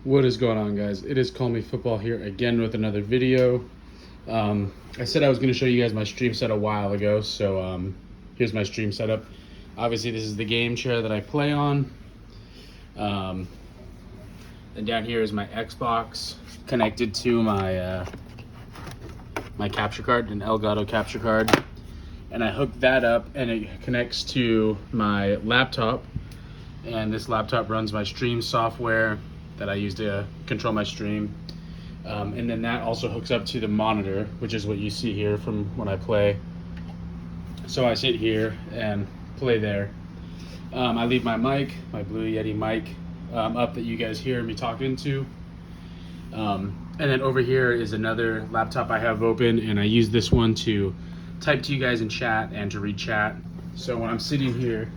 What is going on, guys? It is CallMeFootball here again with another video. I said I was going to show you guys my stream set a while ago, so here's my stream setup. Obviously, this is the game chair that I play on. And down here is my Xbox connected to my my capture card, an Elgato capture card. And I hooked that up, and it connects to my laptop. And this laptop runs my stream software that I use to control my stream. And then that also hooks up to the monitor, which is what you see here from when I play. So I sit here and play there. I leave my mic, my Blue Yeti mic, up that you guys hear me talking into. And then over here is another laptop I have open, and I use this one to type to you guys in chat and to read chat. So when I'm sitting here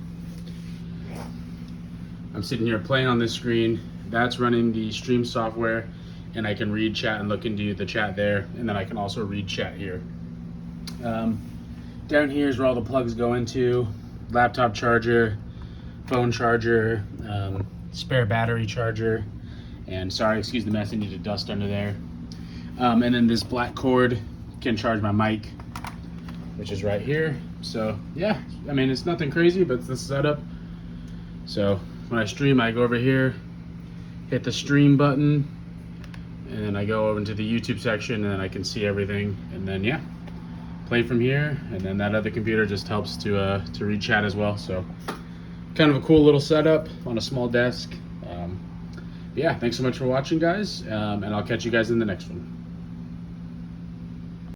playing on this screen, that's running the stream software, and I can read chat and look into the chat there, and then I can also read chat here. Down here is where all the plugs go into: laptop charger, phone charger, spare battery charger, and sorry, excuse the mess, I need to dust under there. And then this black cord can charge my mic, which is right here. So yeah, I mean, it's nothing crazy, but it's the setup. So when I stream, I go over here, hit the stream button, and then I go over into the YouTube section, and then I can see everything, and then yeah, play from here. And then that other computer just helps to read chat as well. So kind of a cool little setup on a small desk. Yeah, thanks so much for watching, guys, and I'll catch you guys in the next one.